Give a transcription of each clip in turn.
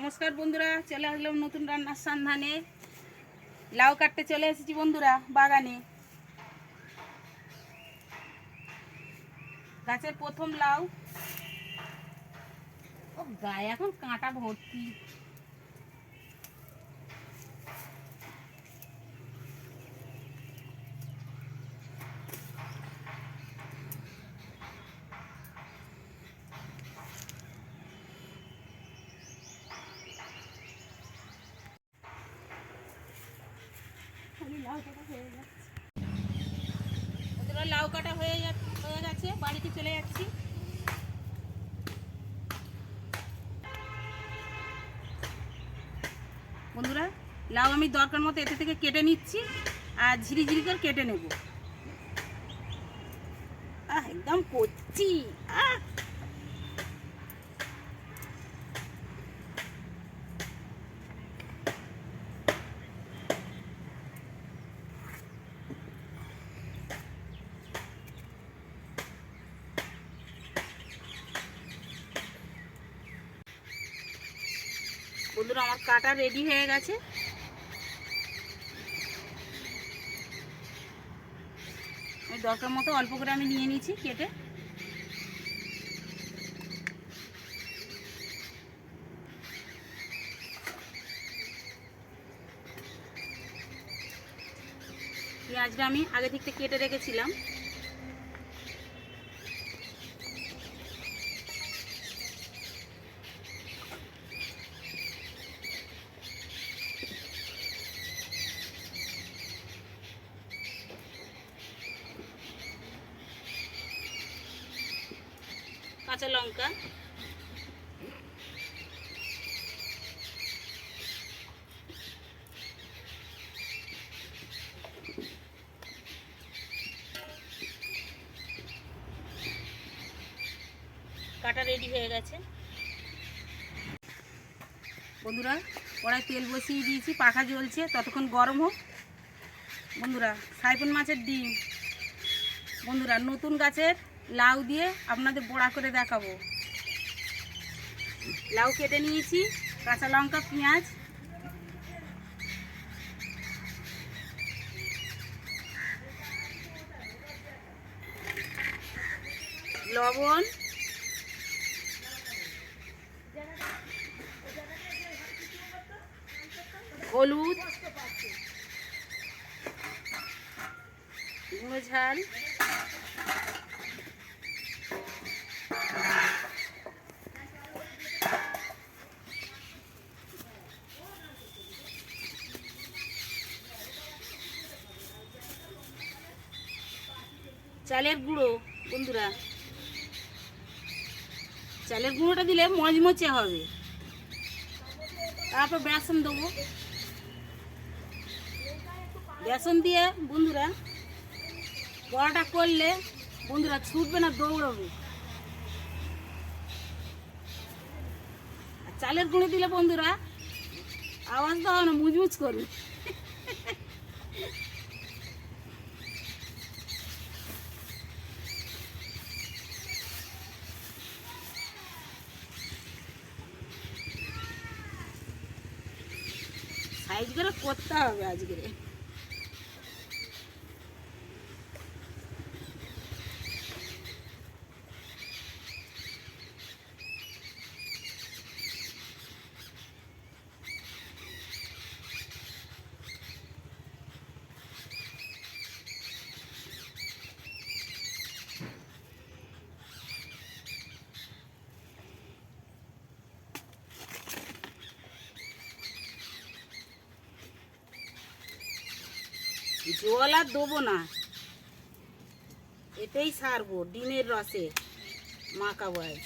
নমস্কার বন্ধুরা, চলে আসলাম নতুন রান্নার সন্ধানে। লাউ কাটতে চলে এসেছি বন্ধুরা, বাগানে গাছের প্রথম লাউ। ও গায়ে এখন কাঁটা ভর্তি। লাউ কাটা হয়ে গেছে, বাড়িতে চলে যাচ্ছি। বন্ধুরা, লাউ আমি দরকার মতো এতে থেকে কেটে নিচ্ছি আর ঝিরিঝিরি করে কেটে নেব। একদম কচ্ছি। বন্ধুরা, আমার কাটা রেডি হয়ে গেছে। আমি দরকার মতো অল্প করে আমি নিয়ে নিয়েছি কেটে। পেঁয়াজটা আমি আগে থেকে কেটে রেখেছিলাম। কাঁচা লঙ্কা, কাটা রেডি হয়ে গেছে। বন্ধুরা, কড়াই তেল বসিয়ে দিয়েছি, পাখা জ্বলছে, ততক্ষণ গরম হোক। বন্ধুরা, সাইফন মাছের ডিম। বন্ধুরা, নতুন গাছের লাউ দিয়ে আপনাদের বড়া করে দেখাবো। লাউ কেটে নিয়েছি, কাঁচা লঙ্কা, পেঁয়াজ, লবণ, হলুদ, গুঁড়ো ঝাল, চালের গুঁড়ো। বন্ধুরা, চালের গুঁড়োটা দিলে মচমচে হবে। তারপর বেসন দেবো। বেসন দিয়ে বন্ধুরা বড়াটা করলে বন্ধুরা ছুটবে না, দৌড়বে। আর চালের গুঁড়ো দিলে বন্ধুরা আওয়াজ দাও না, মুচমুচ করবে। সাইজ করে করতে হবে আজকে। জল আর দেবো না, এতেই সারবো, ডিমের রসে মাখাবো আজ।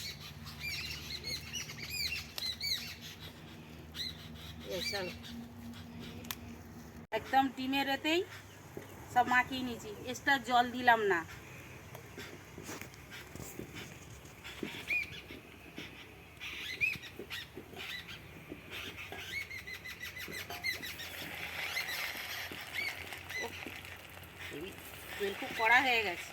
একদম ডিমের এতেই সব মাখিয়ে নিয়েছি, এক্সট্রা জল দিলাম না। তেল খুব কড়া হয়ে গেছে।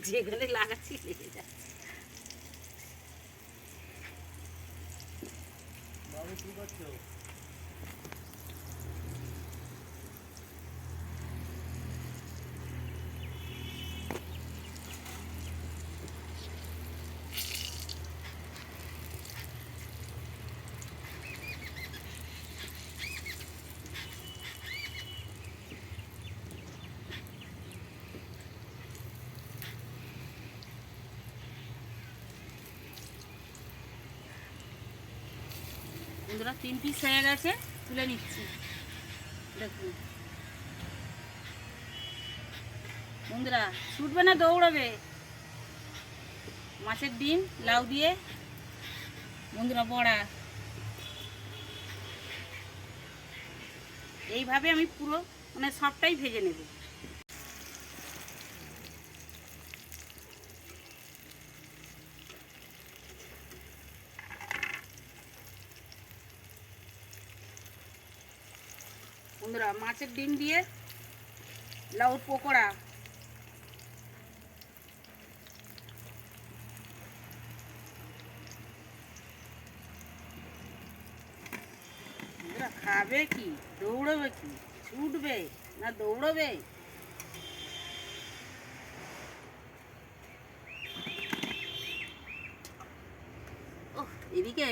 যেখানে লাগাচ্ছি লেগে যাচ্ছে। বন্ধুরা 3 পিস হয়ে গেছে, তুলে নিচ্ছি। দেখুন বন্ধুরা, ছুটবে না দৌড়াবে। মাছের ডিম লাউ দিয়ে বন্ধুরা বড়া, এইভাবে আমি পুরো মানে সবটাই ভেজে নেব। বন্ধুরা মাছের ডিম দিয়ে লাউর পকোড়া, খাবে কি, দৌড়বে কি, ছুটবে না দৌড়বে? ও এদিকে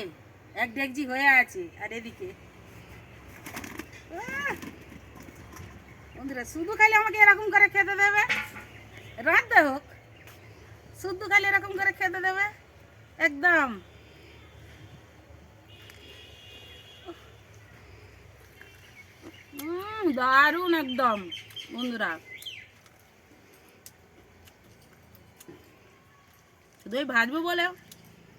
এক ডেকজি হয়ে আছে, আর এদিকে বন্ধুরা শুধু খালি আমাকে এরকম করে খেতে দেবে, রাঁধতে হোক, শুধু খালি এরকম করে খেতে দেবে একদম। দারুণ একদম বন্ধুরা। শুধু এই ভাজবো বলে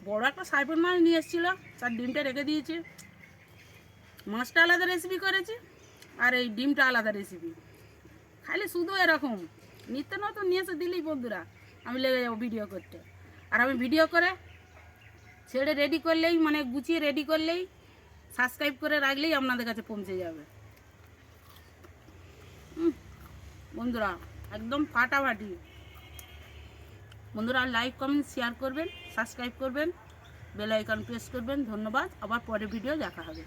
বড় একটা সাইফন মাছ নিয়ে এসেছিলো, তার ডিমটা রেখে দিয়েছি। মাছটা আলাদা রেসিপি করেছি, আর এই ডিমটা আলাদা রেসিপি। খালি শুধু এরকম নিত্য নতুন নিয়ে এসে দিলেই বন্ধুরা আমি লেগে যাবো ভিডিও করতে। আর আমি ভিডিও করে ছেড়ে রেডি করলেই, মানে গুছিয়ে রেডি করলেই, সাবস্ক্রাইব করে রাখলেই আপনাদের কাছে পৌঁছে যাবে বন্ধুরা, একদম ফাটাফাটি। বন্ধুরা লাইক কমেন্ট শেয়ার করবেন, সাবস্ক্রাইব করবেন, বেল আইকন প্রেস করবেন। ধন্যবাদ, আবার পরে ভিডিও দেখা হবে।